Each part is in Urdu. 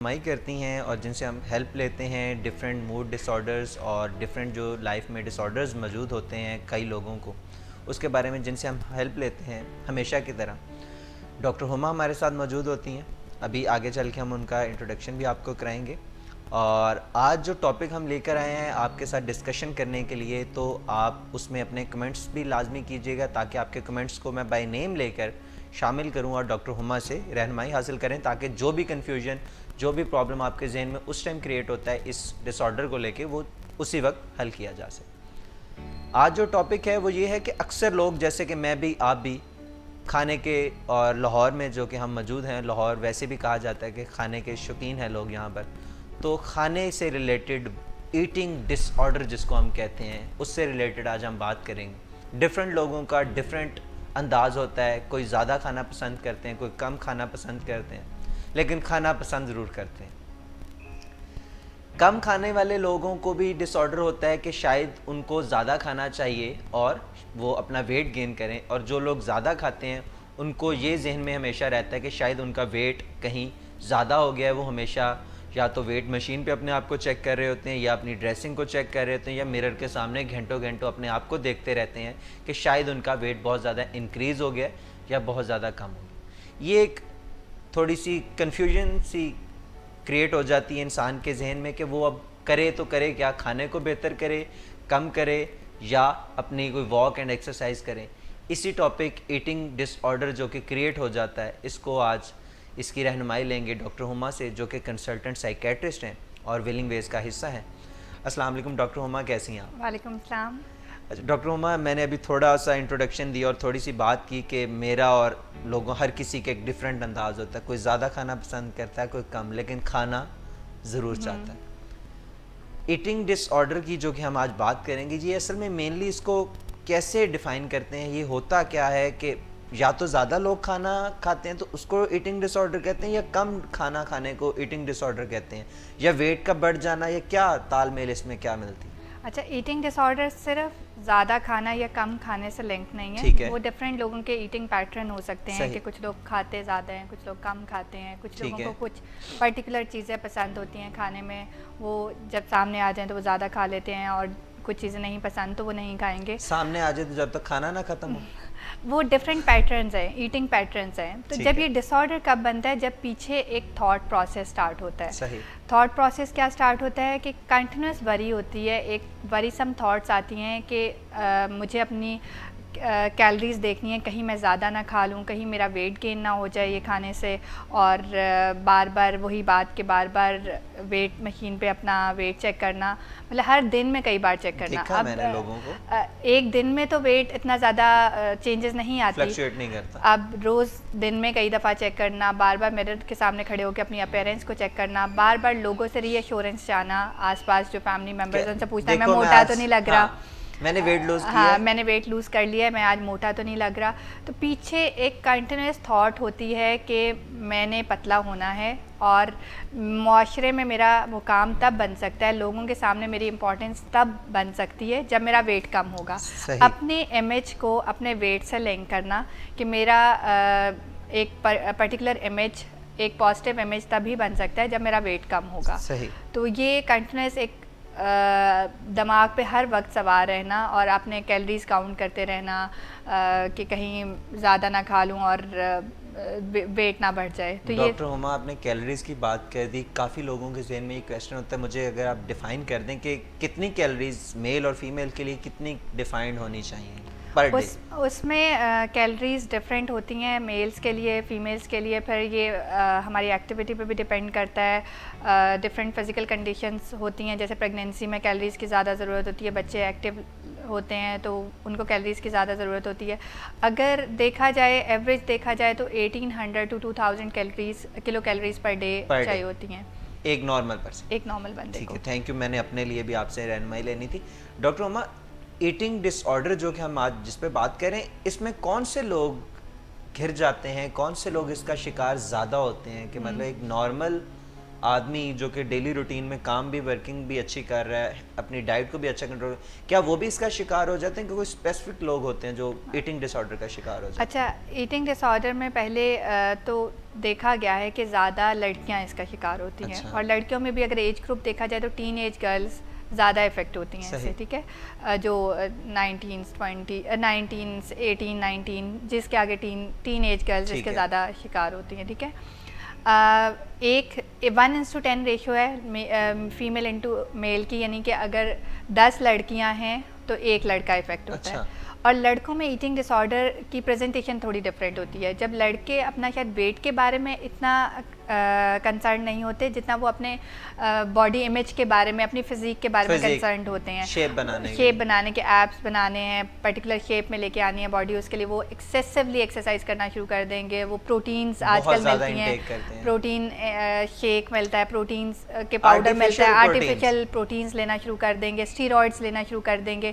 رہنمائی کرتی ہیں اور جن سے ہم ہیلپ لیتے ہیں ڈفرینٹ موڈ ڈس آرڈرز اور ڈفرینٹ جو لائف میں ڈس آرڈرز موجود ہوتے ہیں کئی لوگوں کو، اس کے بارے میں جن سے ہم ہیلپ لیتے ہیں ہمیشہ کی طرح ڈاکٹر ہما ہمارے ساتھ موجود ہوتی ہیں. ابھی آگے چل کے ہم ان کا انٹروڈکشن بھی آپ کو کرائیں گے. اور آج جو ٹاپک ہم لے کر آئے ہیں آپ کے ساتھ ڈسکشن کرنے کے لیے، تو آپ اس میں اپنے کمنٹس بھی لازمی کیجیے گا تاکہ آپ کے کمنٹس کو میں بائی نیم لے کر شامل کروں اور ڈاکٹر ہما سے رہنمائی حاصل کریں، تاکہ جو بھی کنفیوژن جو بھی پرابلم آپ کے ذہن میں اس ٹائم کریٹ ہوتا ہے اس ڈس آرڈر کو لے کے، وہ اسی وقت حل کیا جا سکے. آج جو ٹاپک ہے وہ یہ ہے کہ اکثر لوگ جیسے کہ میں بھی آپ بھی کھانے کے، اور لاہور میں جو کہ ہم موجود ہیں، لاہور ویسے بھی کہا جاتا ہے کہ کھانے کے شوقین ہیں لوگ یہاں پر، تو کھانے سے ریلیٹڈ ایٹنگ ڈس آرڈر جس کو ہم کہتے ہیں، اس سے ریلیٹڈ آج ہم بات کریں گے. ڈفرینٹ لوگوں کا ڈفرینٹ انداز ہوتا ہے، کوئی زیادہ کھانا پسند کرتے ہیں، کوئی کم کھانا پسند کرتے ہیں، لیکن کھانا پسند ضرور کرتے ہیں. کم کھانے والے لوگوں کو بھی ڈس آرڈر ہوتا ہے کہ شاید ان کو زیادہ کھانا چاہیے اور وہ اپنا ویٹ گین کریں، اور جو لوگ زیادہ کھاتے ہیں ان کو یہ ذہن میں ہمیشہ رہتا ہے کہ شاید ان کا ویٹ کہیں زیادہ ہو گیا ہے. وہ ہمیشہ یا تو ویٹ مشین پہ اپنے آپ کو چیک کر رہے ہوتے ہیں، یا اپنی ڈریسنگ کو چیک کر رہے ہوتے ہیں، یا مرر کے سامنے گھنٹوں گھنٹوں اپنے آپ کو دیکھتے رہتے ہیں کہ شاید ان کا ویٹ بہت زیادہ انکریز ہو گیا یا بہت زیادہ کم ہو گیا. یہ ایک تھوڑی سی کنفیوژن سی کریٹ ہو جاتی ہے انسان کے ذہن میں کہ وہ اب کرے تو کرے کیا، کھانے کو بہتر کرے، کم کرے، یا اپنی کوئی واک اینڈ ایکسرسائز کریں. اسی ٹاپک ایٹنگ ڈس آرڈر جو کہ کریٹ ہو جاتا ہے، اس کو آج اس کی رہنمائی لیں گے ڈاکٹر ہما سے، جو کہ کنسلٹنٹ سائیکیٹرسٹ ہیں اور ویلنگ ویز کا حصہ ہیں. السلام علیکم ڈاکٹر ہما، کیسی ہیں آپ؟ وعلیکم السلام. اچھا ڈاکٹر ہما، میں نے ابھی تھوڑا سا انٹروڈکشن دی اور تھوڑی سی بات کی کہ میرا اور لوگوں ہر کسی کا ایک ڈفرینٹ انداز ہوتا ہے، کوئی زیادہ کھانا پسند کرتا ہے، کوئی کم، لیکن کھانا ضرور چاہتا ہے. ایٹنگ ڈس آرڈر کی جو کہ ہم آج بات کریں گے، یہ اصل میں مینلی اس کو کیسے ڈیفائن کرتے ہیں؟ یہ ہوتا کیا ہے کہ یا تو زیادہ لوگ کھانا کھاتے ہیں تو اس کو ایٹنگ ڈس آرڈر کہتے ہیں، یا کم کھانا کھانے کو ایٹنگ ڈس آرڈر کہتے ہیں، یا ویٹ کا بڑھ جانا، یا کیا تال میل اس میں کیا ملتی؟ اچھا، ایٹنگ ڈس آرڈر صرف زیادہ کھانا یا کم کھانے سے لنک نہیں ٹھیک ہے. ہے، وہ ڈفرینٹ لوگوں کے ایٹنگ پیٹرن ہو سکتے ہیں صحیح، کہ کچھ لوگ کھاتے زیادہ ہیں، کچھ لوگ کم کھاتے ہیں، کچھ ٹھیک لوگوں ہے، کو کچھ پرٹیکولر چیزیں پسند ہوتی ہیں کھانے میں، وہ جب سامنے آ جائیں تو وہ زیادہ کھا لیتے ہیں، اور کچھ چیزیں نہیں پسند تو وہ نہیں کھائیں گے. سامنے آ جائے تو جب تک کھانا نہ ختم ہو. وہ ڈفرینٹ پیٹرنز ہیں، ایٹنگ پیٹرنز ہیں. تو ٹھیک جب ہے، یہ ڈس آرڈر کب بنتا ہے؟ جب پیچھے ایک تھاٹ پروسیس اسٹارٹ ہوتا ہے. صحیح، تھاٹ پروسیس کیا اسٹارٹ ہوتا ہے کہ کنٹینیوس وری ہوتی ہے، ایک وریسم تھاٹس آتی ہیں کہ مجھے اپنی کیلریز دیکھنی ہے، کہیں میں زیادہ نہ کھا لوں، کہیں میرا ویٹ گین نہ ہو جائے یہ کھانے سے، اور بار بار وہی بات کہ بار بار ویٹ مشین پہ اپنا ویٹ چیک کرنا، مطلب ہر دن میں کئی بار چیک کرنا. دیکھا میں نے لوگوں کو ایک دن میں تو ویٹ اتنا زیادہ چینجز نہیں آتی، فلکچویٹ نہیں کرتا. اب روز دن میں کئی دفعہ چیک کرنا، بار بار مرر کے سامنے کھڑے ہو کے اپنی اپیرنس کو چیک کرنا، بار بار لوگوں سے ری ایشورنس چاہنا، آس پاس جو فیملی ممبرز ان سے پوچھنا میں موٹا تو نہیں لگ رہا، میں نے ویٹ لوز کیا، ہاں میں نے ویٹ لوز کر لیا ہے، میں آج موٹا تو نہیں لگ رہا. تو پیچھے ایک کنٹینیوس تھاٹ ہوتی ہے کہ میں نے پتلا ہونا ہے، اور معاشرے میں میرا مقام تب بن سکتا ہے، لوگوں کے سامنے میری امپورٹنس تب بن سکتی ہے جب میرا ویٹ کم ہوگا. اپنے امیج کو اپنے ویٹ سے لنک کرنا کہ میرا ایک پرٹیکولر امیج، ایک پازیٹیو امیج تبھی بن سکتا ہے جب میرا ویٹ کم ہوگا. صحیح. تو یہ کنٹینیوس ایک دماغ پہ ہر وقت سوار رہنا، اور اپنے کیلریز کاؤنٹ کرتے رہنا کہ کہیں زیادہ نہ کھا لوں اور ویٹ نہ بڑھ جائے. تو یہ ڈاکٹر ہما، آپ نے کیلریز کی بات کر دی، کافی لوگوں کے ذہن میں یہ کویشچن ہوتا ہے، مجھے اگر آپ ڈیفائن کر دیں کہ کتنی کیلریز میل اور فیمیل کے لیے کتنی ڈیفائنڈ ہونی چاہیے پر ڈے؟ اس میں کیلریز ڈفرینٹ ہوتی ہیں میلز کے لیے، فیمیلز کے لیے. پھر یہ ہماری ایکٹیویٹی پہ بھی ڈپینڈ کرتا ہے. ڈفرینٹ فزیکل کنڈیشنز ہوتی ہیں، جیسے پریگنینسی میں کیلریز کی زیادہ ضرورت ہوتی ہے، بچے ایکٹیو ہوتے ہیں تو ان کو کیلریز کی زیادہ ضرورت ہوتی ہے. اگر دیکھا جائے، ایوریج دیکھا جائے تو 1800 to 2000 kilo calories per day چاہیے ہوتی ہیں ایک نارمل پرسن، ایک نارمل بندے کو. ٹھیک ہے، تھینک یو. میں نے اپنے لیے بھی آپ سے رہنمائی لینی تھی. ڈاکٹر ہما، ایٹنگ ڈس آرڈر جو کہ ہم آج جس پہ بات کریں، اس میں کون سے لوگ گھر جاتے ہیں، کون سے لوگ اس کا شکار زیادہ ہوتے ہیں؟ کہ مطلب ایک نارمل آدمی جو کہ ڈیلی روٹین میں کام بھی ورکنگ بھی اچھی کر رہا ہے, اپنی ڈائٹ کو بھی اچھا کنٹرول, کیا وہ بھی اس کا شکار ہو جاتے ہیں کہ کوئی اسپیسیفک لوگ ہوتے ہیں جو ایٹنگ ڈس آرڈر کا شکار ہو جاتے ہیں؟ اچھا, ایٹنگ ڈس آرڈر میں پہلے تو دیکھا گیا ہے کہ زیادہ لڑکیاں اس کا شکار ہوتی ہیں, اور لڑکیوں میں بھی اگر ایج گروپ دیکھا جائے تو ٹین ایج گرلز زیادہ افیکٹ ہوتی ہیں اس سے, ٹھیک ہے, جو 18 جس کے آگے ٹین ایج گرلز اس کے زیادہ شکار ہوتی ہیں, ٹھیک ہے. ایک 1:10 ریشو ہے فیمیل انٹو میل کی, یعنی کہ اگر 10 لڑکیاں ہیں تو ایک لڑکا افیکٹ ہوتا ہے. اور لڑکوں میں ایٹنگ ڈس آرڈر کی پریزنٹیشن تھوڑی ڈفرینٹ ہوتی ہے. جب لڑکے اپنا شاید ویٹ کے بارے میں اتنا کنسرن نہیں ہوتے جتنا وہ اپنے باڈی امیج کے بارے میں, اپنی فزیک کے بارے میں کنسرنڈ ہوتے ہیں. شیپ بنانے کے, ایپس بنانے ہیں, پرٹیکولر شیپ میں لے کے آنی ہے باڈی, اس کے لیے وہ ایکسیسولی ایکسرسائز کرنا شروع کر دیں گے. وہ پروٹینز آج کل ملتی ہیں, پروٹین شیک ملتا ہے, پروٹینز کے پاؤڈر ملتا ہے, آرٹیفیشیل پروٹینز لینا شروع کر دیں گے, اسٹیرائڈس لینا شروع کر دیں گے.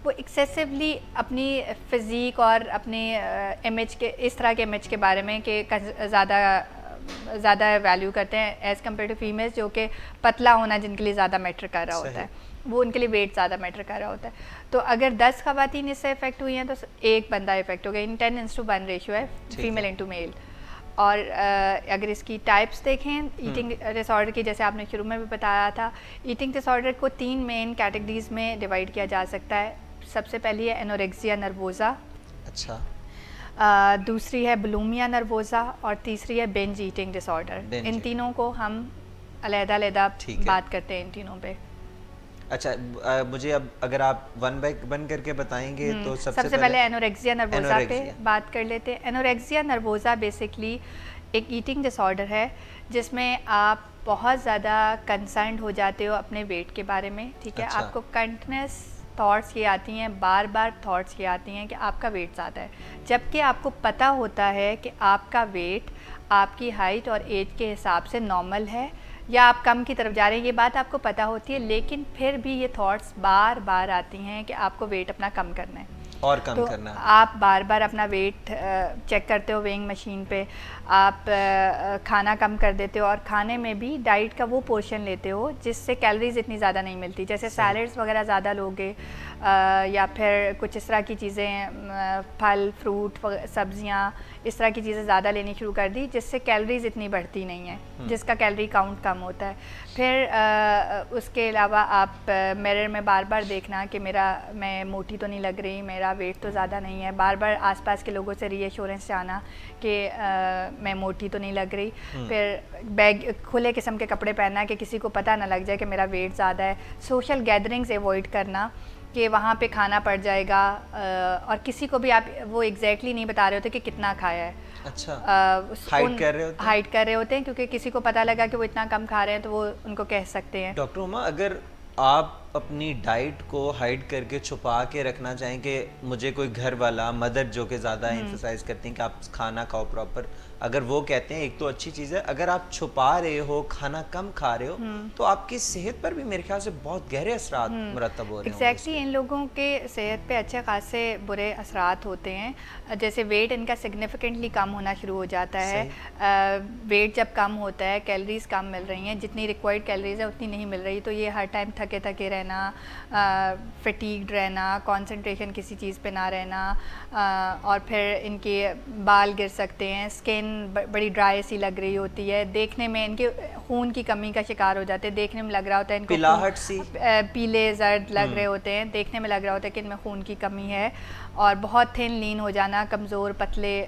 وہ ایکسیسولی اپنی فزیک اور اپنی امیج کے, اس طرح کے امیج کے بارے میں کہ زیادہ ویلیو کرتے ہیں ایز کمپیئر ٹو فیمیلز جو کہ پتلا ہونا جن کے لیے زیادہ میٹر کر رہا ہوتا ہے, وہ ان کے لیے ویٹ زیادہ میٹر کر رہا ہوتا ہے. تو اگر 10 خواتین اس سے افیکٹ ہوئی ہیں تو ایک بندہ افیکٹ ہو گیا. 10:1 ریشو ہے فیمیل انٹو میل. اور اگر اس کی ٹائپس دیکھیں ایٹنگ ڈس آرڈر کی, جیسے آپ نے شروع میں بھی بتایا تھا, ایٹنگ ڈس آرڈر کو 3 مین کیٹیگریز میں ڈیوائڈ کیا جا سکتا ہے. سب سے پہلی ہے انوریکسیا نروزا, اچھا, دوسری ہے بلومیا نروزا, اور تیسری ہے بنج ایٹنگ ڈس آرڈر. ان تینوں کو ہم علیحدہ بات کرتے ہیں ان تینوں پہ. اچھا, مجھے اب اگر آپ ون بائی ون کر کے بتائیں گے تو سب سے پہلے انوریکسیا نروزا پہ بات کر لیتے ہیں. انوریکسیا نروزا بیسکلی ایک ایٹنگ ڈس آرڈر ہے جس میں آپ بہت زیادہ کنسرنڈ ہو جاتے ہو اپنے ویٹ کے بارے میں, ٹھیک ہے. آپ کو کنٹینیوس تھاٹس یہ آتی ہیں, بار بار تھاٹس یہ آتی ہیں کہ آپ کا ویٹ زیادہ ہے, جبکہ آپ کو پتہ ہوتا ہے کہ آپ کا ویٹ آپ کی ہائٹ اور ایج کے حساب سے نارمل ہے یا آپ کم کی طرف جا رہے ہیں, یہ بات آپ کو پتہ ہوتی ہے, لیکن پھر بھی یہ تھاٹس بار بار آتی ہیں کہ آپ کو ویٹ اپنا کم کرنا ہے اور کم کرنا ہے. آپ بار بار اپنا ویٹ چیک کرتے ہو ویئنگ مشین پہ, آپ کھانا کم کر دیتے ہو, اور کھانے میں بھی ڈائٹ کا وہ پورشن لیتے ہو جس سے کیلریز اتنی زیادہ نہیں ملتی, جیسے سیلڈس وغیرہ زیادہ لوگے, یا پھر کچھ اس طرح کی چیزیں, پھل فروٹ سبزیاں, اس طرح کی چیزیں زیادہ لینی شروع کر دی جس سے کیلریز اتنی بڑھتی نہیں ہیں, جس کا کیلری کاؤنٹ کم ہوتا ہے. پھر اس کے علاوہ آپ میرر میں بار بار دیکھنا کہ میں موٹی تو نہیں لگ رہی, میرا ویٹ تو زیادہ نہیں ہے, بار بار آس پاس کے لوگوں سے ری ایشورنس چاہنا کہ میں موٹی تو نہیں لگ رہی. پھر کھلے قسم کے کپڑے پہننا کہ کسی کو پتہ نہ لگ جائے کہ میرا ویٹ زیادہ ہے. سوشل گیدرنگز ایوائڈ کرنا کہ وہاں پہ کھانا پڑ جائے گا, اور کسی کو بھی آپ وہ ایگزیکٹلی نہیں بتا رہے ہوتے کہ کتنا کھایا ہے. اچھا, ہائڈ کر رہے ہوتے ہیں کیونکہ کسی کو پتہ لگا کہ وہ اتنا کم کھا رہے ہیں تو وہ ان کو کہہ سکتے ہیں. ڈاکٹر عما, اگر آپ اپنی ڈائٹ کو ہائڈ کر کے چھپا کے رکھنا چاہیں کہ مجھے کوئی گھر والا مدر جو کہ زیادہ ایمفسائز کرتی ہیں کہ آپ کھانا کھاؤ پراپر, اگر وہ کہتے ہیں ایک تو اچھی چیز ہے, اگر آپ چھپا رہے ہو, کھانا کم کھا رہے ہو, تو آپ کی صحت پر بھی میرے خیال سے بہت گہرے اثرات مرتب ہو رہے ہیں. ایگزیکٹلی ان لوگوں کے صحت پہ اچھے خاصے برے اثرات ہوتے ہیں. جیسے ویٹ ان کا سگنیفیکنٹلی کم ہونا شروع ہو جاتا ہے. ویٹ جب کم ہوتا ہے, کیلریز کم مل رہی ہیں, جتنی ریکوائرڈ کیلریز ہیں اتنی نہیں مل رہی, تو یہ ہر ٹائم تھکے رہنا, فٹیگڈ رہنا, کانسنٹریشن کسی چیز پہ نہ رہنا, اور پھر ان کے بال گر سکتے ہیں, اسکن بڑی ڈرائی سی لگ رہی ہوتی ہے, دیکھنے میں ان کے خون کی کمی کا شکار ہو جاتے ہیں, دیکھنے میں لگ رہا ہوتا ہے ان کو پلاہٹ سی, پیلے زرد لگ رہے ہوتے ہیں, دیکھنے میں لگ رہا ہوتا ہے کہ ان میں خون کی کمی ہے, اور بہت تھن لین ہو جانا, کمزور پتلے,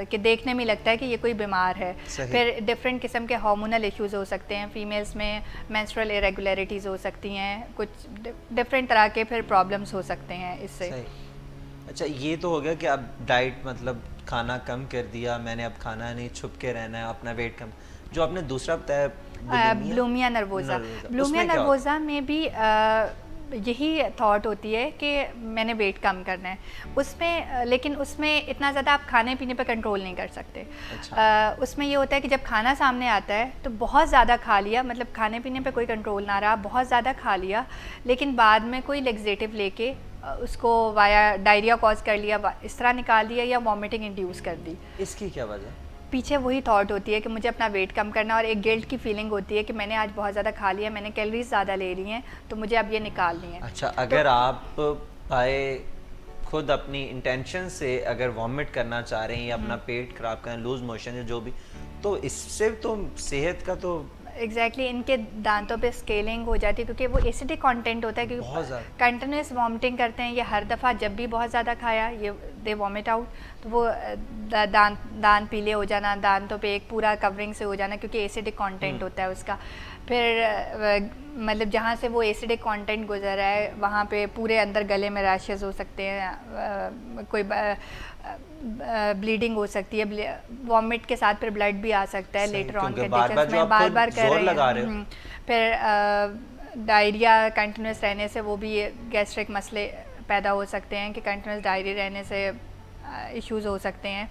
کہ دیکھنے میں لگتا ہے کہ یہ کوئی بیمار ہے. پھر ڈفرینٹ قسم کے ہارمونل ایشوز ہو سکتے ہیں, فیمیلز میں مینسٹرل ارریگولیرٹیز ہو سکتی ہیں, کچھ ڈفرینٹ طرح کے پھر پرابلمس ہو سکتے ہیں اس سے. اچھا, یہ تو ہو گیا کہ اب ڈائٹ مطلب کھانا کم کر دیا میں نے, اب کھانا نہیں, چھپ کے رہنا ہے, اپنا ویٹ کم. جو آپ نے دوسرا بتایا بلومیا نروزا, بلومیا نروزا میں بھی یہی تھاٹ ہوتی ہے کہ میں نے ویٹ کم کرنا ہے اس میں, لیکن اس میں اتنا زیادہ آپ کھانے پینے پہ کنٹرول نہیں کر سکتے. اس میں یہ ہوتا ہے کہ جب کھانا سامنے آتا ہے تو بہت زیادہ کھا لیا, مطلب کھانے پینے پہ کوئی کنٹرول نہ رہا, بہت زیادہ کھا لیا, لیکن بعد میں کوئی لیگزیٹو لے کے اس کو وایا ڈائریا کاز کر لیا, اس طرح نکال دیا, یا وامٹنگ انڈیوس کر دی. اس کی کیا وجہ؟ پیچھے وہی تھاٹ ہوتی ہے کہ مجھے اپنا ویٹ کم کرنا، اور ایک گلٹ کی فیلنگ ہوتی ہے کہ میں نے آج بہت زیادہ کھا لیا، میں نے کیلریز زیادہ لے لی ہیں، تو مجھے اب یہ نکالنی ہے. اچھا، اگر آپ بھائی خود اپنی انٹینشن سے اگر وامٹ کرنا چاہ رہے ہیں یا اپنا پیٹ خراب کریں، لوز موشن یا جو بھی، تو اس سے تو صحت کا تو ایگزیکٹلی ان کے دانتوں پہ اسکیلنگ ہو جاتی ہے، کیونکہ وہ ایسیڈک کانٹینٹ ہوتا ہے، بہت کیونکہ زیادہ کنٹینیوس وامٹنگ کرتے ہیں یہ ہر دفعہ، جب بھی بہت زیادہ کھایا یہ دے وامٹ آؤٹ، تو وہ دانت پیلے ہو جانا، دانتوں پہ ایک پورا کورنگ سے ہو جانا، کیونکہ ایسیڈک کانٹینٹ ہوتا ہے اس کا. پھر مطلب جہاں سے وہ ایسیڈک کانٹینٹ گزر رہا ہے وہاں پہ پورے اندر گلے میں ریشز ہو سکتے ہیں، کوئی بلیڈنگ ہو سکتی ہے، وامٹ کے ساتھ پھر بلڈ بھی آ سکتا ہے لیٹر آن کنڈیشنز میں، بار بار کر رہے ہیں. پھر ڈائریا کنٹینیوس رہنے سے وہ بھی گیسٹرک مسئلے پیدا ہو سکتے ہیں کہ کنٹینیوس ڈائری رہنے سے ایشوز ہو سکتے ہیں.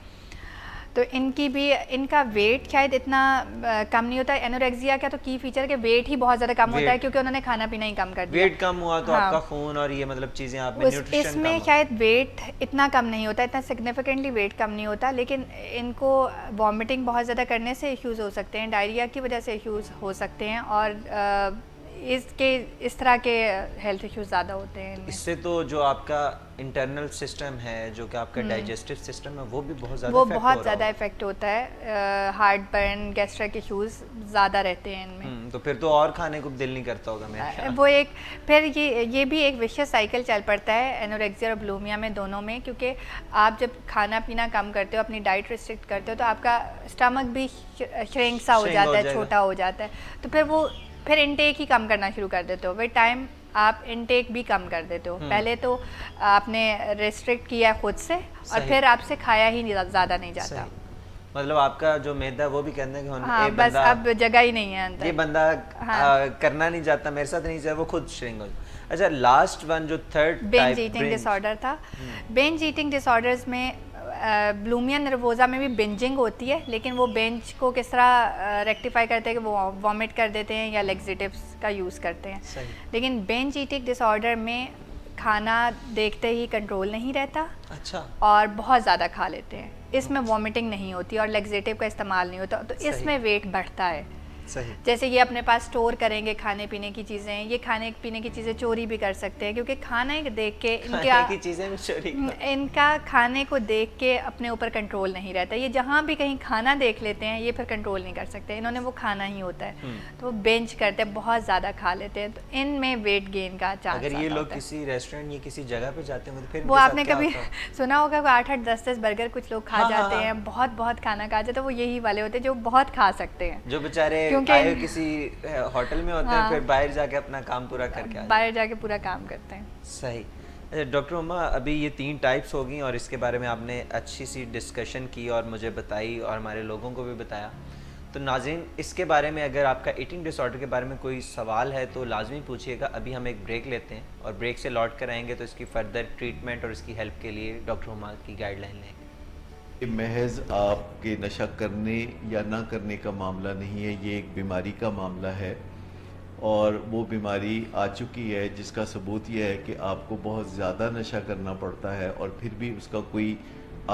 تو ان کا ویٹ شاید اتنا کم نہیں ہوتا ہے. اینوریکزیا کا تو کی فیچر ہے کہ ویٹ ہی بہت زیادہ کم ہوتا ہے، کیونکہ انہوں نے کھانا پینا ہی کم کر دیا. ویٹ کم ہوا تو آپ کا خون اور یہ مطلب چیزیں آپ میں نیوٹریشن اس میں شاید ویٹ اتنا کم نہیں ہوتا، اتنا سگنیفیکنٹلی ویٹ کم نہیں ہوتا، لیکن ان کو وامٹنگ بہت زیادہ کرنے سے ایشوز ہو سکتے ہیں، ڈائریا کی وجہ سے ایشوز ہو سکتے ہیں، اور اس طرح کے ہیلتھ ایشوز زیادہ ہوتے ہیں. اس سے تو جو آپ کا انٹرنل سسٹم ہے، جو کہ آپ کا ڈائجسٹو سسٹم ہے، وہ بھی بہت زیادہ افیکٹ ہوتا ہے. ہارٹ برن، گیسٹرک ایشوز زیادہ رہتے ہیں ان میں. تو پھر تو اور کھانے کو دل نہیں کرتا ہوگا میرا. وہ ایک پھر یہ بھی ایک وشیس سائیکل چل پڑتا ہے اینوریکسیا اور بولیمیا میں، دونوں میں، کیونکہ آپ جب کھانا پینا کم کرتے ہو، اپنی ڈائٹ ریسٹرکٹ کرتے ہو، تو آپ کا اسٹمک بھی شرنک سا ہو جاتا ہے، چھوٹا ہو جاتا ہے. تو پھر انٹیک ہی کم کرنا شروع کر دیتے ہو. ود ٹائم آپ انٹیک بھی کم کر دیتے ہو. پہلے تو آپ نے ریسٹرکٹ کیا خود سے، اور پھر آپ سے کھایا ہی زیادہ نہیں جاتا. مطلب آپ کا جو معدہ وہ بھی کہتے ہیں کہ بس اب جگہ ہی نہیں ہے اندر، یہ بندہ کرنا نہیں چاہتا، میرے ساتھ نہیں چاہتا، وہ خود شرنک ہو جاتا. اچھا، لاسٹ ون جو تھرڈ بینج ایٹنگ ڈس آرڈر تھا. بینج ایٹنگ ڈس آرڈرز میں بلومیا نروزا میں بھی بنجنگ ہوتی ہے، لیکن وہ بینج کو کس طرح ریکٹیفائی کرتے ہیں کہ وہ وامٹ کر دیتے ہیں یا لیگزیٹیوز کا یوز کرتے ہیں. لیکن بینج ایٹنگ ڈس آرڈر میں کھانا دیکھتے ہی کنٹرول نہیں رہتا، اچھا، اور بہت زیادہ کھا لیتے ہیں. اس میں وامٹنگ نہیں ہوتی اور لیگزیٹیو کا استعمال نہیں ہوتا، تو اس میں ویٹ بڑھتا ہے. جیسے یہ اپنے پاس اسٹور کریں گے کھانے پینے کی چیزیں، یہ کھانے پینے کی چیزیں چوری بھی کر سکتے ہیں، کیونکہ کھانے دیکھ کے ان کا کھانے کو دیکھ کے اپنے اوپر کنٹرول نہیں رہتا. یہ جہاں بھی کہیں کھانا دیکھ لیتے ہیں یہ پھر کنٹرول نہیں کر سکتے، انہوں نے وہ کھانا ہی ہوتا ہے، تو وہ بینچ کرتے ہیں، بہت زیادہ کھا لیتے ہیں. تو ان میں ویٹ گین کا چانس. اگر یہ لوگ کسی ریسٹورینٹ یا کسی جگہ پہ جاتے ہیں تو پھر وہ آپ نے کبھی سنا ہوگا کہ 8-8 10-10 برگر کچھ لوگ کھا جاتے ہیں، بہت کھانا کھا جاتے ہیں، وہ یہی والے ہوتے ہیں جو بہت کھا سکتے ہیں، جو بیچارے کسی ہوٹل میں ہوتے ہیں، پھر باہر جا کے اپنا کام پورا کر کے باہر جا کے پورا کام کرتے ہیں. صحیح. ڈاکٹر اما، ابھی یہ 3 ٹائپس ہو گئیں اور اس کے بارے میں آپ نے اچھی سی ڈسکشن کی اور مجھے بتائی اور ہمارے لوگوں کو بھی بتایا. تو ناظرین، اس کے بارے میں اگر آپ کا ایٹنگ ڈس آرڈر کے بارے میں کوئی سوال ہے تو لازمی پوچھیے گا. ابھی ہم ایک بریک لیتے ہیں اور بریک سے لوٹ کر آئیں گے تو اس کی فردر ٹریٹمنٹ اور اس کی ہیلپ کے لیے ڈاکٹر اما کی گائیڈ لائن لیں گے. محض آپ کے نشہ کرنے یا نہ کرنے کا معاملہ نہیں ہے، یہ ایک بیماری کا معاملہ ہے، اور وہ بیماری آ چکی ہے جس کا ثبوت یہ ہے کہ آپ کو بہت زیادہ نشہ کرنا پڑتا ہے اور پھر بھی اس کا کوئی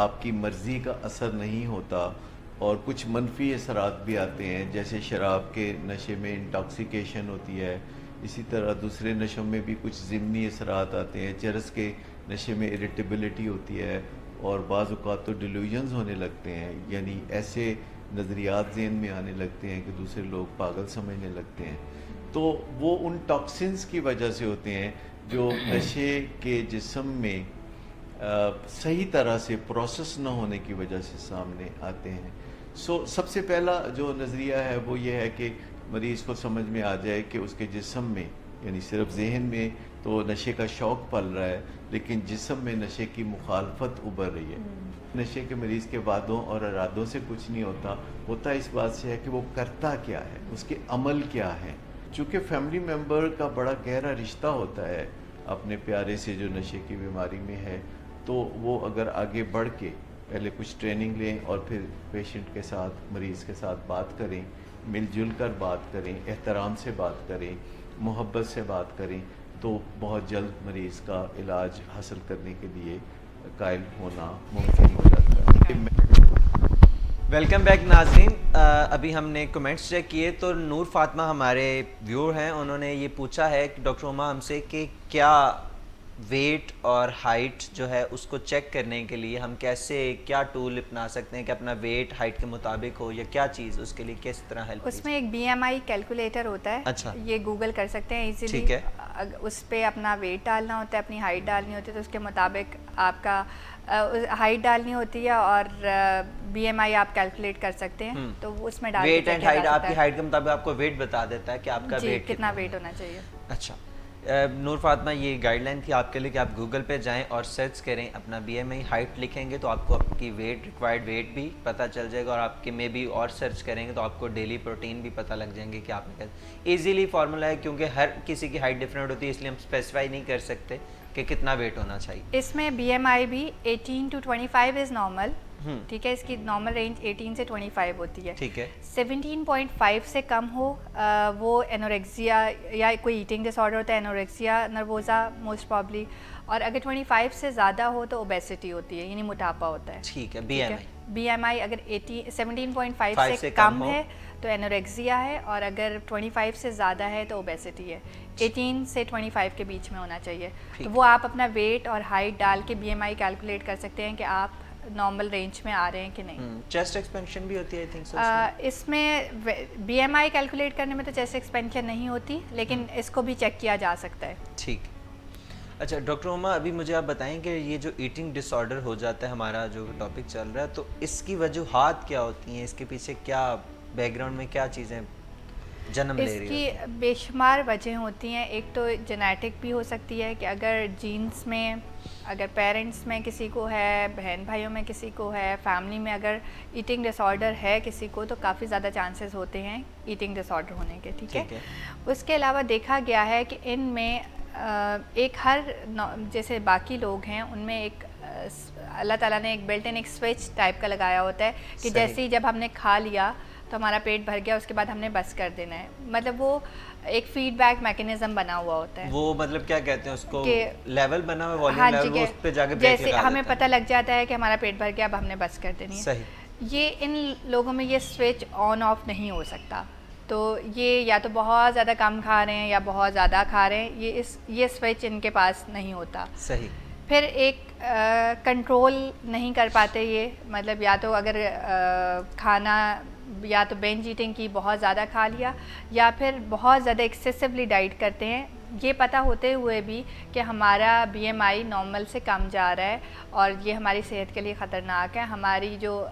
آپ کی مرضی کا اثر نہیں ہوتا، اور کچھ منفی اثرات بھی آتے ہیں، جیسے شراب کے نشے میں انٹاکسیکیشن ہوتی ہے، اسی طرح دوسرے نشوں میں بھی کچھ ضمنی اثرات آتے ہیں. چرس کے نشے میں اریٹیبلٹی ہوتی ہے، اور بعض اوقات تو ڈیلیوژنز ہونے لگتے ہیں، یعنی ایسے نظریات ذہن میں آنے لگتے ہیں کہ دوسرے لوگ پاگل سمجھنے لگتے ہیں. تو وہ ان ٹاکسنز کی وجہ سے ہوتے ہیں جو نشے کے جسم میں صحیح طرح سے پروسیس نہ ہونے کی وجہ سے سامنے آتے ہیں. سب سے پہلا جو نظریہ ہے وہ یہ ہے کہ مریض کو سمجھ میں آ جائے کہ اس کے جسم میں، یعنی صرف ذہن میں تو نشے کا شوق پل رہا ہے، لیکن جسم میں نشے کی مخالفت ابھر رہی ہے. نشے کے مریض کے وعدوں اور ارادوں سے کچھ نہیں ہوتا اس بات سے ہے کہ وہ کرتا کیا ہے، اس کے عمل کیا ہے. چونکہ فیملی ممبر کا بڑا گہرا رشتہ ہوتا ہے اپنے پیارے سے جو نشے کی بیماری میں ہے، تو وہ اگر آگے بڑھ کے پہلے کچھ ٹریننگ لیں اور پھر پیشنٹ کے ساتھ، مریض کے ساتھ بات کریں، مل جل کر بات کریں، احترام سے بات کریں، محبت سے بات کریں، تو بہت جلد مریض کا علاج حاصل کرنے کے لیے قائل ہونا ممکن ہو جاتا ہے. ویلکم بیک ناظرین. ابھی ہم نے کمنٹس چیک کیے تو نور فاطمہ ہمارے ویور ہیں, انہوں نے یہ پوچھا ہے کہ ڈاکٹر عما ہم سے کہ کیا ویٹ اور ہائٹ جو ہے اس کو چیک کرنے کے لیے ہم کیسے کیا ٹول اپنا سکتے ہیں کہ اپنا ویٹ ہائٹ کے مطابق ہو, یا کیا چیز اس کے لیے کس طرح ہیلپ؟ اس میں ایک BMI کیلکولیٹر ہوتا ہے. اچھا, یہ گوگل کر سکتے ہیں ایزیلی. ٹھیک ہے. اس پہ اپنا ویٹ ڈالنا ہوتا ہے, اپنی ہائٹ ڈالنی ہوتی ہے, تو اس کے مطابق آپ کا ہائٹ ڈالنی ہوتی ہے اور BMI آپ کیلکولیٹ کر سکتے ہیں. تو اس میں ڈال ویٹ اینڈ ہائٹ, آپ کی ہائٹ کے مطابق آپ کو ویٹ بتا دیتا ہے کہ آپ کا ویٹ کتنا ویٹ ہونا چاہیے. اچھا نور فاطمہ, یہ گائیڈ لائن تھی آپ کے لیے کہ آپ گوگل پہ جائیں اور سرچ کریں, اپنا BMI ہائٹ لکھیں گے تو آپ کو آپ کی ویٹ ریکوائرڈ ویٹ بھی پتہ چل جائے گا, اور آپ کے میں بھی اور سرچ کریں گے تو آپ کو ڈیلی پروٹین بھی پتہ لگ جائیں گے کہ آپ نے ایزیلی فارمولا ہے, کیونکہ ہر کسی کی ہائٹ ڈفرینٹ ہوتی ہے اس لیے ہم اسپیسیفائی نہیں کر سکتے کہ کتنا ویٹ ہونا چاہیے. اس میں BMI بھی 18 to 25 از نارمل. ٹھیک ہے, اس کی نارمل رینج 18 سے 25 ہوتی ہے. ٹھیک ہے. 17.5 سے کم ہو وہ انوریکسیا یا کوئی ایٹنگ ڈس آرڈر ہوتا ہے, انوریکسیا نروزا موسٹ پرابلی. اور اگر 25 سے زیادہ ہو تو اوبیسٹی ہوتی ہے, یعنی موٹاپا ہوتا ہے. ٹھیک ہے. BMI اگر 17.5 سے کم ہے تو انوریکسیا ہے, اور اگر 25 سے زیادہ ہے تو اوبیسٹی ہے. 18 سے 25 کے بیچ میں ہونا چاہیے. تو وہ آپ اپنا ویٹ اور ہائٹ ڈال کے BMI کیلکولیٹ کر سکتے ہیں کہ آپ نارمل رینج میں آ رہے ہیں کہ نہیں. چیسٹ ایکسپینشن بھی ہوتی ہے آئی تھنک. اس میں BMI کیلکولیٹ کرنے میں تو چیسٹ ایکسپینشن نہیں ہوتی, لیکن اس کو بھی چیک کیا جا سکتا ہے. ٹھیک. اچھا ڈاکٹر عما, ابھی مجھے آپ بتائیں کہ یہ جو ایٹنگ ڈس آرڈر ہو جاتا ہے, ہمارا جو ٹاپک چل رہا ہے, تو اس کی وجوہات کیا ہوتی ہیں, اس کے پیچھے کیا بیک گراؤنڈ میں کیا چیزیں جنم لے رہی ہیں؟ اس کی بے شمار وجہ ہوتی ہیں. ایک تو جینیٹک بھی ہو سکتی ہے کہ اگر جینس میں, اگر پیرنٹس میں کسی کو ہے, بہن بھائیوں میں کسی کو ہے, فیملی میں اگر ایٹنگ ڈس آرڈر ہے کسی کو, تو کافی زیادہ چانسز ہوتے ہیں ایٹنگ ڈس آرڈر ہونے کے. ٹھیک ہے. اس کے علاوہ دیکھا گیا ہے کہ ان میں ایک ہر جیسے باقی لوگ ہیں ان میں ایک اللہ تعالیٰ نے ایک بلٹ ان ایک سوئچ ٹائپ کا لگایا ہوتا ہے کہ جیسے ہی جب ہم نے کھا لیا تو ہمارا پیٹ بھر گیا, اس کے بعد ہم نے بس کر دینا ہے. مطلب وہ ایک فیڈ بیک میکینزم بنا ہوا ہوتا ہے. وہ مطلب کیا کہتے ہیں اس کو, لیول بنا ہوا ہے, ہاں والیوم لیول, اس پہ جا کے بریک لگا جیسے ہمیں پتہ لگ جاتا ہے کہ ہمارا پیٹ بھر گیا, اب ہم نے بس کر دینی ہے. صحیح. یہ ان لوگوں میں یہ سوئچ آن آف نہیں ہو سکتا. تو یہ یا تو بہت زیادہ کم کھا رہے ہیں یا بہت زیادہ کھا رہے ہیں, یہ سوئچ ان کے پاس نہیں ہوتا. صحیح. پھر ایک کنٹرول نہیں کر پاتے یہ, مطلب یا تو اگر کھانا یا تو بینج ایٹنگ کی بہت زیادہ کھا لیا, یا پھر بہت زیادہ ایکسیسولی ڈائٹ کرتے ہیں, یہ پتہ ہوتے ہوئے بھی کہ ہمارا BMI نارمل سے کم جا رہا ہے اور یہ ہماری صحت کے لیے خطرناک ہے. ہماری جو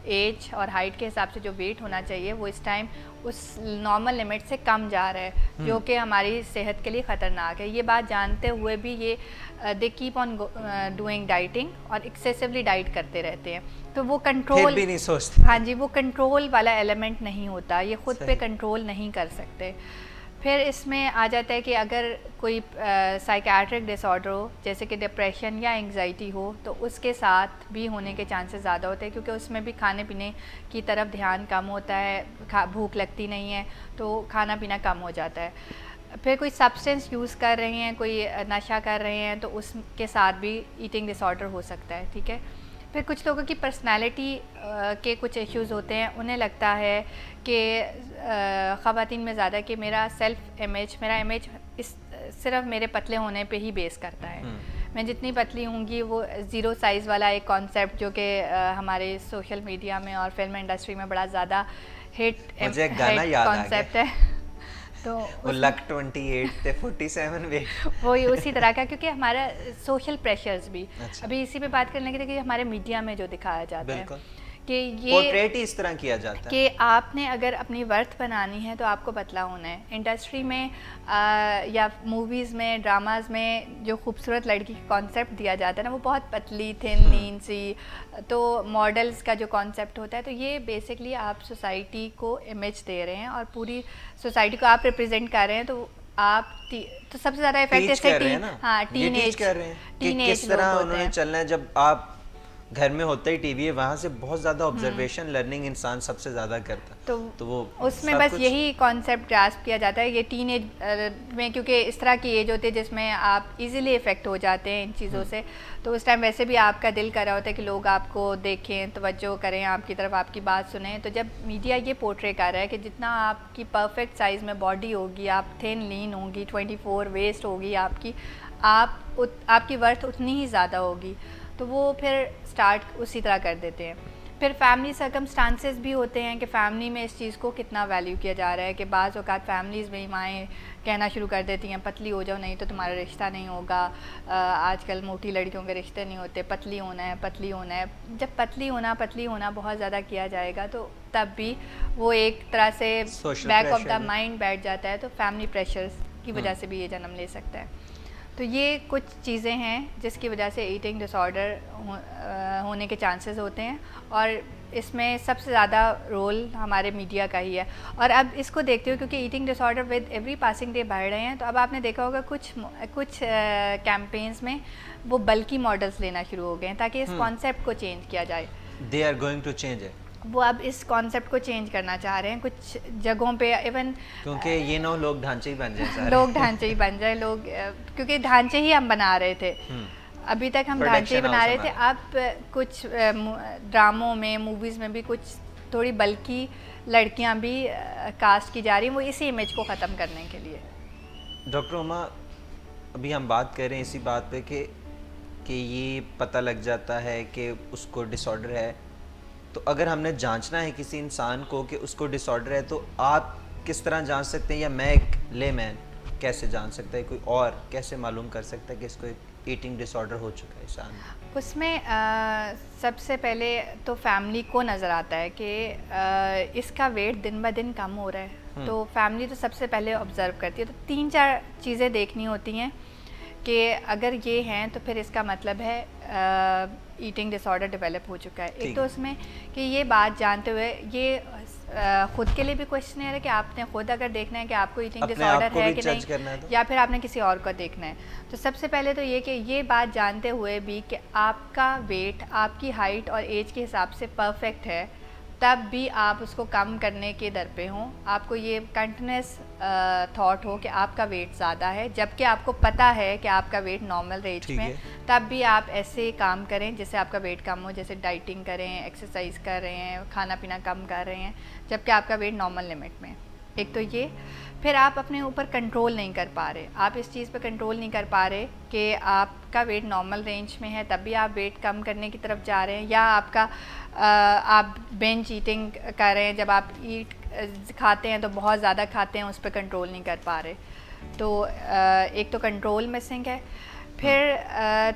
ایج اور ہائٹ کے حساب سے جو ویٹ ہونا چاہیے وہ اس ٹائم اس نارمل لمٹ سے کم جا رہا ہے, جو کہ ہماری صحت کے لیے خطرناک ہے. یہ بات جانتے ہوئے بھی یہ they keep on doing dieting اور ایکسیسولی ڈائٹ کرتے رہتے ہیں. تو وہ کنٹرول بھی نہیں سوچتے. ہاں جی, وہ کنٹرول والا ایلیمنٹ نہیں ہوتا, یہ خود پہ کنٹرول نہیں کر سکتے. پھر اس میں آ جاتا ہے کہ اگر کوئی سائیکیاٹرک ڈس آرڈر ہو جیسے کہ ڈپریشن یا انگزائٹی ہو, تو اس کے ساتھ بھی ہونے کے چانسز زیادہ ہوتے ہیں, کیونکہ اس میں بھی کھانے پینے کی طرف دھیان کم ہوتا ہے, بھوک لگتی نہیں ہے تو کھانا پینا کم ہو جاتا ہے. پھر کوئی سبسٹنس یوز کر رہے ہیں, کوئی نشہ کر رہے ہیں, تو اس کے ساتھ بھی ایٹنگ ڈس آرڈر ہو سکتا ہے. ٹھیک ہے. پھر کچھ لوگوں کی پرسنالٹی کے کچھ ایشوز ہوتے ہیں, انہیں لگتا ہے کہ خواتین میں زیادہ کہ میرا سیلف امیج, میرا امیج صرف میرے پتلے ہونے پہ ہی بیس کرتا ہے. میں جتنی پتلی ہوں گی, وہ زیرو سائز والا ایک کانسیپٹ جو کہ ہمارے سوشل میڈیا میں اور فلم انڈسٹری میں بڑا زیادہ ہٹ کانسیپٹ ہے. تو وہ لک 28 تے 47 ویٹ وہی اسی طرح کا, کیونکہ ہمارا سوشل پریشرز بھی ابھی اسی پہ بات کرنے کے لیے کہ ہمارے میڈیا میں جو دکھایا جاتا ہے کہ یہ پورٹریٹ اس طرح کیا جاتا ہے کہ آپ نے اگر اپنی ورتھ بنانی ہے تو آپ کو پتلا ہونا ہے. انڈسٹری میں یا موویز میں, ڈراماز میں جو خوبصورت لڑکی کا کانسیپٹ دیا جاتا ہے نا, وہ بہت پتلی تھن لین سی, تو ماڈلز کا جو کانسیپٹ ہوتا ہے, تو یہ بیسکلی آپ سوسائٹی کو امیج دے رہے ہیں اور پوری سوسائٹی کو آپ ریپرزینٹ کر رہے ہیں. تو آپ تو سب سے زیادہ افیکٹ ٹین ایج کر رہے ہیں کہ کس طرح انہوں نے چلنا ہے. جب آپ گھر میں ہوتا ہی ٹی وی ہے, وہاں سے بہت زیادہ آبزرویشن لرننگ انسان سب سے زیادہ کرتا, تو وہ اس میں بس یہی کانسیپٹ گراسپ کیا جاتا ہے. یہ ٹین ایج میں کیونکہ اس طرح کی ایج ہوتی ہے جس میں آپ ایزیلی افیکٹ ہو جاتے ہیں ان چیزوں سے, تو اس ٹائم ویسے بھی آپ کا دل کر رہا ہوتا ہے کہ لوگ آپ کو دیکھیں, توجہ کریں آپ کی طرف, آپ کی بات سنیں. تو جب میڈیا یہ پورٹرے کر رہا ہے کہ جتنا آپ کی پرفیکٹ سائز میں باڈی ہوگی, آپ تھن لین ہوں گی, 24 ویسٹ ہوگی آپ کی ورتھ اتنی ہی زیادہ ہوگی, تو وہ پھر سٹارٹ اسی طرح کر دیتے ہیں. پھر فیملی سرکمسٹانسز بھی ہوتے ہیں کہ فیملی میں اس چیز کو کتنا ویلیو کیا جا رہا ہے, کہ بعض اوقات فیملیز میں مائیں کہنا شروع کر دیتی ہیں پتلی ہو جاؤ نہیں تو تمہارا رشتہ نہیں ہوگا, آج کل موٹی لڑکیوں کے رشتے نہیں ہوتے, پتلی ہونا ہے پتلی ہونا ہے. جب پتلی ہونا بہت زیادہ کیا جائے گا تو تب بھی وہ ایک طرح سے بیک آف دا مائنڈ بیٹھ جاتا ہے, تو فیملی پریشرز کی وجہ سے بھی یہ جنم لے سکتا ہے. تو یہ کچھ چیزیں ہیں جس کی وجہ سے ایٹنگ ڈس آرڈر ہونے کے چانسز ہوتے ہیں, اور اس میں سب سے زیادہ رول ہمارے میڈیا کا ہی ہے. اور اب اس کو دیکھتے ہوئے کیونکہ eating disorder with every passing day بڑھ رہے ہیں, تو اب آپ نے دیکھا ہوگا کچھ کیمپینز میں وہ بلکی ماڈلس لینا شروع ہو گئے ہیں تاکہ اس کانسیپٹ کو چینج کیا جائے. They are going to change it, وہ اب اس کانسیپٹ کو چینج کرنا چاہ رہے ہیں کچھ جگہوں پہ, ایون کیونکہ یہ نہ لوگ ڈھانچے ہی بن جائیں, لوگ ڈھانچے ہی بن جائیں, لوگ کیونکہ ڈھانچے ہی ہم بنا رہے تھے ابھی تک, ہم ڈھانچے ہی بنا رہے تھے. اب کچھ ڈراموں میں, موویز میں بھی کچھ تھوڑی بلکی لڑکیاں بھی کاسٹ کی جا رہی ہیں, وہ اسی امیج کو ختم کرنے کے لیے. ڈاکٹر عما, ابھی ہم بات کر رہے ہیں اسی بات پہ کہ یہ پتہ لگ جاتا ہے کہ اس کو ڈس آرڈر ہے, تو اگر ہم نے جانچنا ہے کسی انسان کو کہ اس کو ڈس آرڈر ہے, تو آپ کس طرح جان سکتے ہیں, یا میں ایک لے مین کیسے جان سکتا ہے, کوئی اور کیسے معلوم کر سکتا ہے کہ اس کو ایک ایٹنگ ڈس آرڈر ہو چکا ہے انسان؟ اس میں سب سے پہلے تو فیملی کو نظر آتا ہے کہ اس کا ویٹ دن بہ دن کم ہو رہا ہے, تو فیملی تو سب سے پہلے آبزرو کرتی ہے. تو 3-4 چیزیں دیکھنی ہوتی ہیں کہ اگر یہ ہیں تو پھر اس کا مطلب ہے ایٹنگ ڈس آرڈر ڈیولپ ہو چکا ہے. ایک تو اس میں کہ یہ بات جانتے ہوئے, یہ خود کے لیے بھی کوشچنر ہے کہ آپ نے خود اگر دیکھنا ہے کہ آپ کو ایٹنگ ڈس آرڈر ہے کہ نہیں, یا پھر آپ نے کسی اور کو دیکھنا ہے. تو سب سے پہلے تو یہ کہ یہ بات جانتے ہوئے بھی کہ آپ کا ویٹ آپ کی ہائٹ اور ایج کے حساب سے پرفیکٹ ہے, تب بھی آپ اس کو کم کرنے کے در پہ ہوں. آپ کو یہ کنٹینیوس تھاٹ ہو کہ آپ کا ویٹ زیادہ ہے جبکہ آپ کو پتہ ہے کہ آپ کا ویٹ نارمل رینج میں, تب بھی آپ ایسے کام کریں جس سے آپ کا ویٹ کم ہو, جیسے ڈائٹنگ کریں, ایکسرسائز کر رہے ہیں, کھانا پینا کم کر رہے ہیں, جبکہ آپ کا ویٹ نارمل لمٹ میں. ایک تو یہ. پھر آپ اپنے اوپر کنٹرول نہیں کر پا رہے, آپ اس چیز پہ کنٹرول نہیں کر پا رہے کہ آپ کا ویٹ نارمل رینج میں ہے, تب بھی آپ ویٹ کم کرنے کی طرف جا رہے ہیں, یا آپ بینج ایٹنگ کر رہے ہیں, جب آپ کھاتے ہیں تو بہت زیادہ کھاتے ہیں, اس پہ کنٹرول نہیں کر پا رہے. تو ایک تو کنٹرول مسنگ ہے. پھر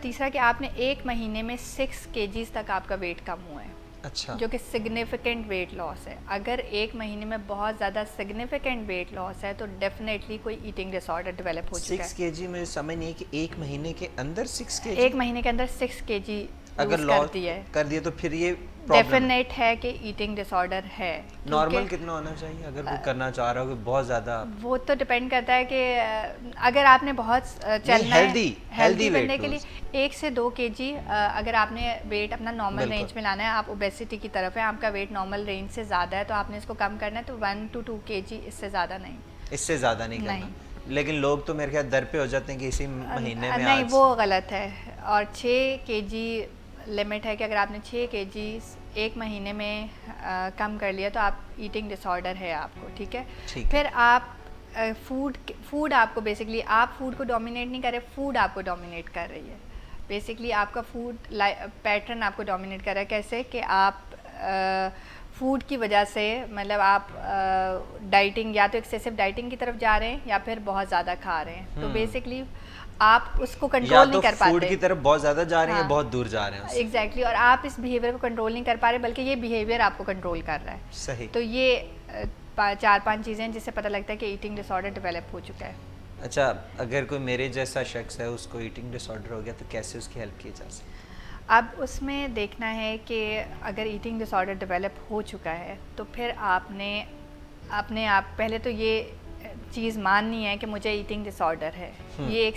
تیسرا کہ آپ نے 1 مہینے میں 6 kgs تک آپ کا ویٹ کم ہوا ہے, اچھا, جو کہ سگنیفیکنٹ ویٹ لاس ہے. اگر 1 مہینے میں بہت زیادہ سگنیفیکنٹ ویٹ لاس ہے تو ڈیفینیٹلی کوئی ایٹنگ ڈس آرڈر ڈیولپ ہو چکا ہے. 6 kg مجھے سمجھ نہیں ہے کہ 1 مہینے کے اندر 6 kg, 1 مہینے کے اندر 6 kg اگر لاس کر دیا تو پھر یہ ڈیفینیٹ ہے کہ ایٹنگ ڈس آرڈر ہے. نارمل کتنا ہونا چاہیے اگر کوئی کرنا چاہ رہا ہو کہ بہت زیادہ؟ وہ تو ڈپینڈ کرتا ہے کہ اگر آپ نے بہت چلنا ہے ہیلدی بننے کے لیے 1 سے 2 kg, اگر آپ نے ویٹ اپنا نارمل رینج میں لانا ہے, آپ اوبیسٹی کی طرف ہے, آپ کا ویٹ نارمل رینج سے زیادہ ہے, تو آپ نے اس کو کم کرنا ہے, تو 1 to 2 kg, اس سے زیادہ نہیں. اس سے زیادہ نہیں کرنا. لیکن لوگ تو میرے خیال در پہ ہو جاتے ہیں کہ اسی مہینے میں. نہیں, وہ غلط ہے. اور 6 kg لمٹ ہے کہ اگر آپ نے 6 kg 1 مہینے میں کم کر لیا تو آپ ایٹنگ ڈس آرڈر ہے آپ کو. ٹھیک ہے. پھر آپ فوڈ آپ کو بیسکلی, آپ فوڈ کو ڈومینیٹ نہیں کر رہے, فوڈ آپ کو ڈومینیٹ کر رہی ہے. بیسکلی آپ کا فوڈ پیٹرن آپ کو ڈومینیٹ کر رہا ہے. کیسے کہ آپ فوڈ کی وجہ سے, مطلب آپ ڈائٹنگ, یا تو ایکسیسو ڈائٹنگ کی طرف جا رہے ہیں یا پھر بہت زیادہ کھا رہے ہیں. تو بیسکلی آپ اس کو کنٹرول نہیں کر پاتے, فوڈ کی طرف بہت زیادہ جا رہے ہیں, بہت دور جا رہے ہیں. ایگزیکٹلی. اور آپ اس بیہیویئر کو کنٹرول نہیں کر پا رہے, بلکہ یہ بیہیویئر آپ کو کنٹرول کر رہا ہے. صحیح. تو یہ 4-5 چیزیں جس سے پتہ لگتا ہے کہ ایٹنگ ڈس آرڈر ڈیولپ ہو چکا ہے. اچھا, اگر کوئی میرے جیسا شخص ہے, اس کو ایٹنگ ڈس آرڈر ہو گیا, تو کیسے اس کی ہیلپ کی جا سکتی؟ اب اس میں دیکھنا ہے کہ اگر ایٹنگ ڈس آرڈر ڈیولپ ہو چکا ہے تو پھر آپ نے اپنے آپ پہلے تو یہ چیز ماننی ہے کہ مجھے ایٹنگ ڈس آرڈر ہے. یہ ایک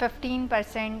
15%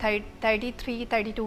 32